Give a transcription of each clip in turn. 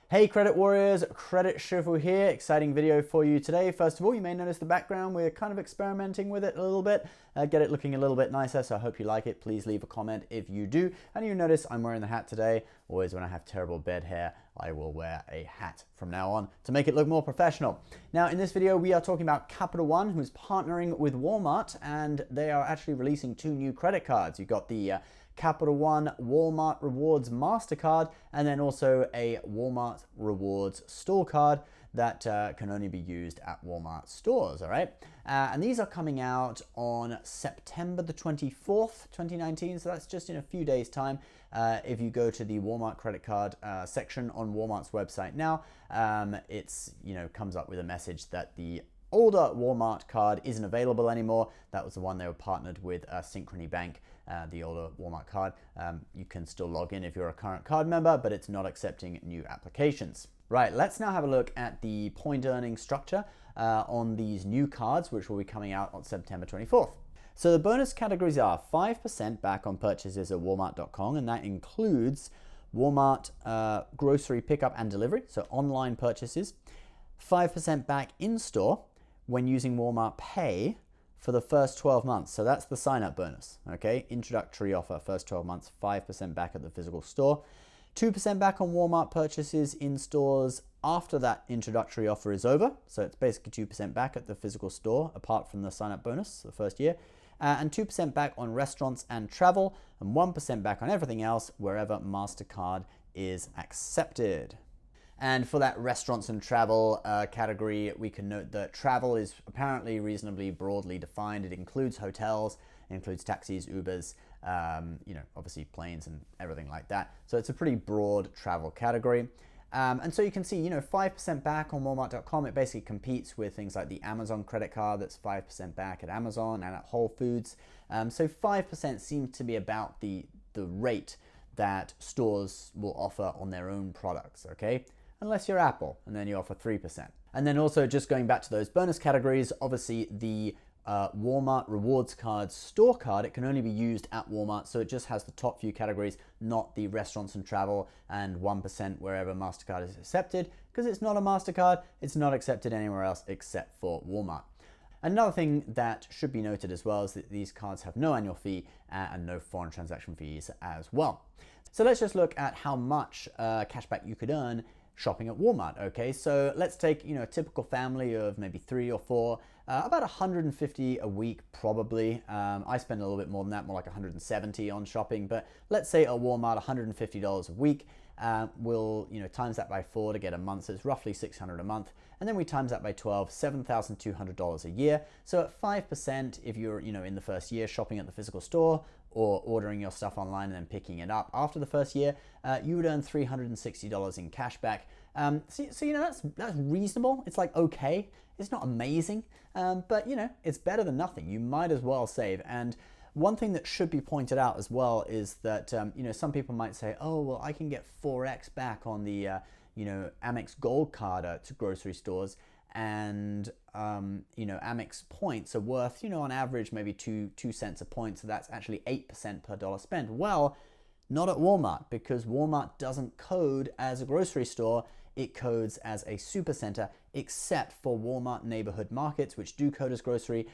Hey Credit Warriors, Credit Shifu here. Exciting video for you today. First of all, you may notice the background. We're kind of experimenting with it a little bit, get it looking a little bit nicer, so I hope you like it. Please leave a comment if you do. And you notice I'm wearing the hat today. Always when I have terrible bed hair, I will wear a hat from now on to make it look more professional. Now in this video, we are talking about Capital One, who's partnering with Walmart, and they are actually releasing two new credit cards. You've got the Capital One Walmart Rewards MasterCard, and then also a Walmart Rewards Store Card that can only be used at Walmart stores, all right? And these are coming out on September the 24th, 2019, so that's just in a few days' time. If you go to the Walmart credit card section on Walmart's website now, it's, comes up with a message that the older Walmart card isn't available anymore. That was the one they were partnered with Synchrony Bank, the older Walmart card. You can still log in if you're a current card member, but it's not accepting new applications. Right, let's now have a look at the point earning structure on these new cards, which will be coming out on September 24th. So the bonus categories are 5% back on purchases at walmart.com, and that includes Walmart grocery pickup and delivery, so online purchases. 5% back in-store when using Walmart Pay for the first 12 months. So that's the sign-up bonus, okay? Introductory offer, first 12 months, 5% back at the physical store. 2% back on Walmart purchases in stores after that introductory offer is over. So it's basically 2% back at the physical store, apart from the sign-up bonus, the first year. And 2% back on restaurants and travel, and 1% back on everything else wherever MasterCard is accepted. And for that restaurants and travel category, we can note that travel is apparently reasonably broadly defined. It includes hotels, it includes taxis, Ubers, obviously planes and everything like that. So it's a pretty broad travel category. And so you can see, 5% back on Walmart.com, it basically competes with things like the Amazon credit card that's 5% back at Amazon and at Whole Foods. So 5% seems to be about the rate that stores will offer on their own products, okay? Unless you're Apple, and then you offer 3%. And then also just going back to those bonus categories, obviously the Walmart Rewards Card Store Card, it can only be used at Walmart, so it just has the top few categories, not the restaurants and travel and 1% wherever MasterCard is accepted, because it's not a MasterCard, it's not accepted anywhere else except for Walmart. Another thing that should be noted as well is that these cards have no annual fee and no foreign transaction fees as well. So let's just look at how much cashback you could earn shopping at Walmart, okay? So let's take, a typical family of maybe 3 or 4, about $150 a week probably. I spend a little bit more than that, more like $170 on shopping, but let's say at Walmart, $150 a week. We'll, times that by 4 to get a month, so it's roughly $600 a month. And then we times that by 12, $7,200 a year. So at 5%, if you're, in the first year shopping at the physical store or ordering your stuff online and then picking it up after the first year, you would earn $360 in cash back. So that's reasonable. It's like, okay, it's not amazing, but it's better than nothing. You might as well save. And one thing that should be pointed out as well is that, some people might say, oh, well, I can get 4x back on the, Amex Gold card to grocery stores. And, Amex points are worth, on average, maybe 2 cents a point. So that's actually 8% per dollar spent. Well, not at Walmart, because Walmart doesn't code as a grocery store. It codes as a supercenter, except for Walmart Neighborhood Markets, which do code as grocery.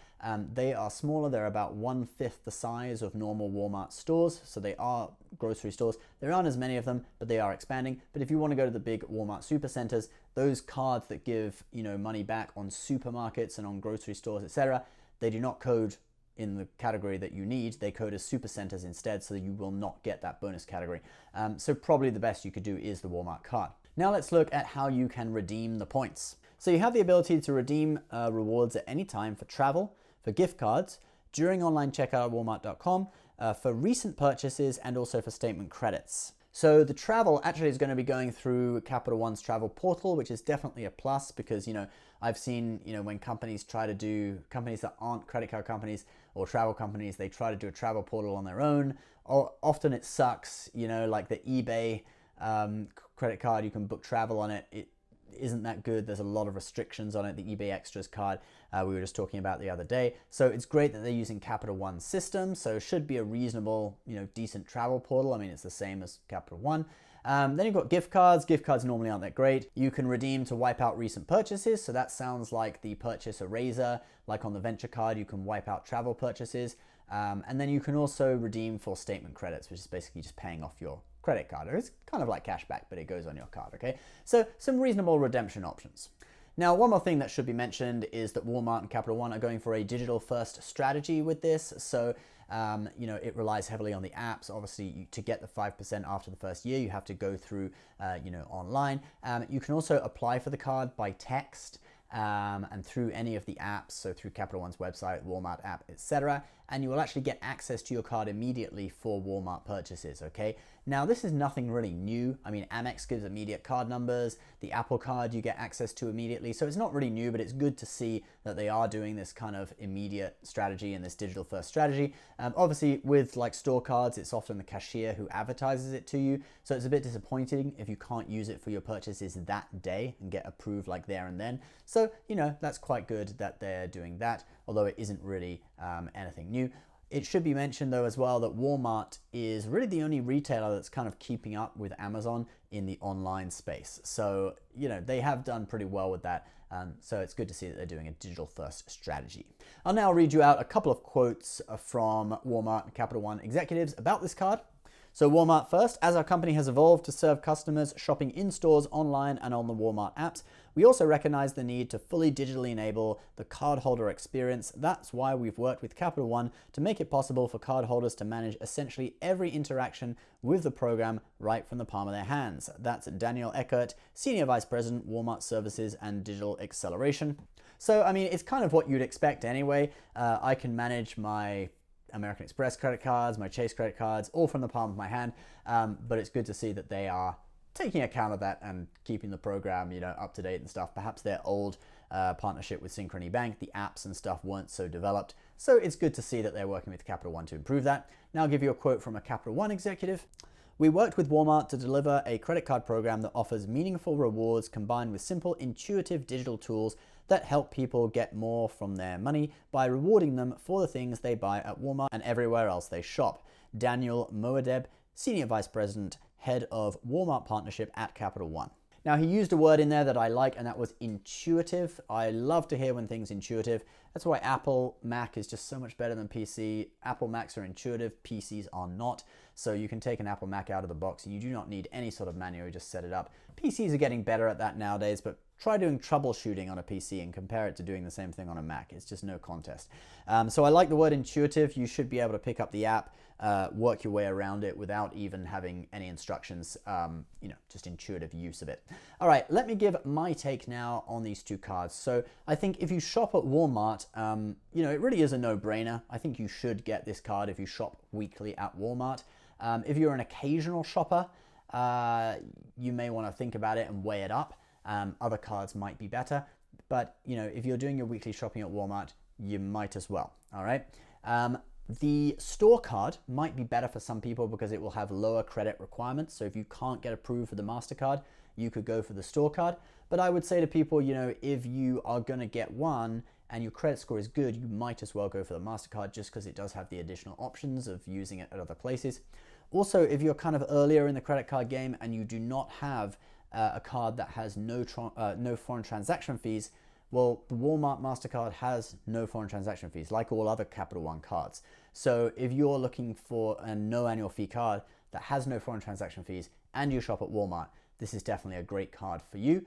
They are smaller. They're about 1/5 the size of normal Walmart stores. So they are grocery stores. There aren't as many of them, but they are expanding. But if you want to go to the big Walmart supercenters, those cards that give, money back on supermarkets and on grocery stores, etc., they do not code in the category that you need. They code as supercenters instead, so you will not get that bonus category. So probably the best you could do is the Walmart card. Now let's look at how you can redeem the points. So you have the ability to redeem rewards at any time for travel, for gift cards, during online checkout at walmart.com, for recent purchases, and also for statement credits. So the travel actually is going to be going through Capital One's travel portal, which is definitely a plus because, I've seen, when companies that aren't credit card companies or travel companies, they try to do a travel portal on their own. Or often it sucks, like the eBay credit card, you can book travel on it. It isn't that good. There's a lot of restrictions on it. The eBay Extras card we were just talking about the other day. So it's great that they're using Capital One's system. So it should be a reasonable, decent travel portal. I mean, it's the same as Capital One. Then you've got gift cards. Gift cards normally aren't that great. You can redeem to wipe out recent purchases. So that sounds like the purchase eraser, like on the Venture card, you can wipe out travel purchases. And then you can also redeem for statement credits, which is basically just paying off your credit card. It's kind of like cashback, but it goes on your card, okay? So some reasonable redemption options. Now, one more thing that should be mentioned is that Walmart and Capital One are going for a digital-first strategy with this. So, you know, it relies heavily on the apps. Obviously, to get the 5% after the first year, you have to go through, you know, online. You can also apply for the card by text and through any of the apps, so through Capital One's website, Walmart app, etc. And you will actually get access to your card immediately for Walmart purchases, okay? Now, this is nothing really new. I mean, Amex gives immediate card numbers. The Apple Card you get access to immediately. So it's not really new, but it's good to see that they are doing this kind of immediate strategy and this digital first strategy. Obviously, with like store cards, it's often the cashier who advertises it to you. So it's a bit disappointing if you can't use it for your purchases that day and get approved like there and then. So, you know, that's quite good that they're doing that, although it isn't really anything new. It should be mentioned though as well that Walmart is really the only retailer that's kind of keeping up with Amazon in the online space. So, you know, they have done pretty well with that. So it's good to see that they're doing a digital first strategy. I'll now read you out a couple of quotes from Walmart and Capital One executives about this card. So Walmart first, as our company has evolved to serve customers shopping in stores, online, and on the Walmart apps, we also recognize the need to fully digitally enable the cardholder experience. That's why we've worked with Capital One to make it possible for cardholders to manage essentially every interaction with the program right from the palm of their hands. That's Daniel Eckert, Senior Vice President, Walmart Services and Digital Acceleration. So, I mean, it's kind of what you'd expect anyway. I can manage my American Express credit cards, my Chase credit cards, all from the palm of my hand. But it's good to see that they are taking account of that and keeping the program, you know, up to date and stuff. Perhaps their old partnership with Synchrony Bank, the apps and stuff weren't so developed. So it's good to see that they're working with Capital One to improve that. Now I'll give you a quote from a Capital One executive. We worked with Walmart to deliver a credit card program that offers meaningful rewards combined with simple, intuitive digital tools that help people get more from their money by rewarding them for the things they buy at Walmart and everywhere else they shop. Daniel Moadeb, Senior Vice President, Head of Walmart Partnership at Capital One. Now, he used a word in there that I like, and that was intuitive. I love to hear when things are intuitive. That's why Apple Mac is just so much better than PC. Apple Macs are intuitive, PCs are not. So you can take an Apple Mac out of the box and you do not need any sort of manual, you just set it up. PCs are getting better at that nowadays, but try doing troubleshooting on a PC and compare it to doing the same thing on a Mac. It's just no contest. So I like the word intuitive. You should be able to pick up the app, work your way around it without even having any instructions, you know, just intuitive use of it. All right, let me give my take now on these two cards. So I think if you shop at Walmart, you know, it really is a no-brainer. I think you should get this card if you shop weekly at Walmart. If you're an occasional shopper, you may want to think about it and weigh it up. Other cards might be better, but you know, if you're doing your weekly shopping at Walmart, you might as well. All right. The store card might be better for some people because it will have lower credit requirements. So if you can't get approved for the MasterCard, you could go for the store card. But I would say to people, you know, if you are going to get one and your credit score is good, you might as well go for the MasterCard just because it does have the additional options of using it at other places. Also, if you're kind of earlier in the credit card game and you do not have a card that has no foreign transaction fees, well, the Walmart MasterCard has no foreign transaction fees, like all other Capital One cards. So if you're looking for a no annual fee card that has no foreign transaction fees and you shop at Walmart, this is definitely a great card for you.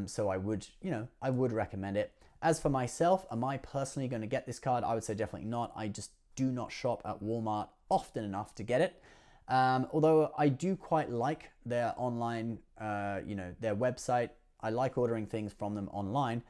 So I would recommend it. As for myself, am I personally going to get this card? I would say definitely not. I just do not shop at Walmart often enough to get it. Although I do quite like their online, their website. I like ordering things from them online.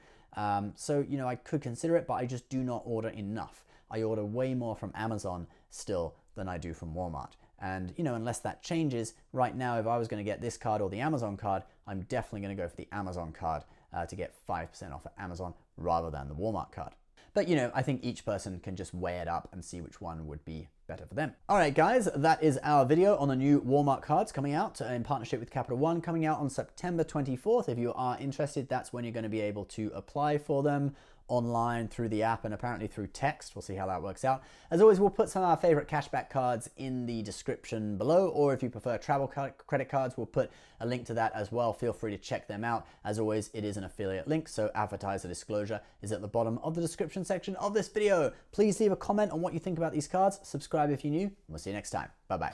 So, you know, I could consider it, but I just do not order enough. I order way more from Amazon still than I do from Walmart. And, you know, unless that changes, right now, if I was going to get this card or the Amazon card, I'm definitely going to go for the Amazon card to get 5% off at Amazon rather than the Walmart card. But, you know, I think each person can just weigh it up and see which one would be better for them. All right, guys, that is our video on the new Walmart cards coming out in partnership with Capital One, coming out on September 24th. If you are interested, that's when you're going to be able to apply for them. online through the app and apparently through text. We'll see how that works out. As always, we'll put some of our favorite cashback cards in the description below, or if you prefer travel credit cards, we'll put a link to that as well. Feel free to check them out. As always, it is an affiliate link, so advertiser disclosure is at the bottom of the description section of this video. Please leave a comment on what you think about these cards. Subscribe if you're new. We'll see you next time. Bye-bye.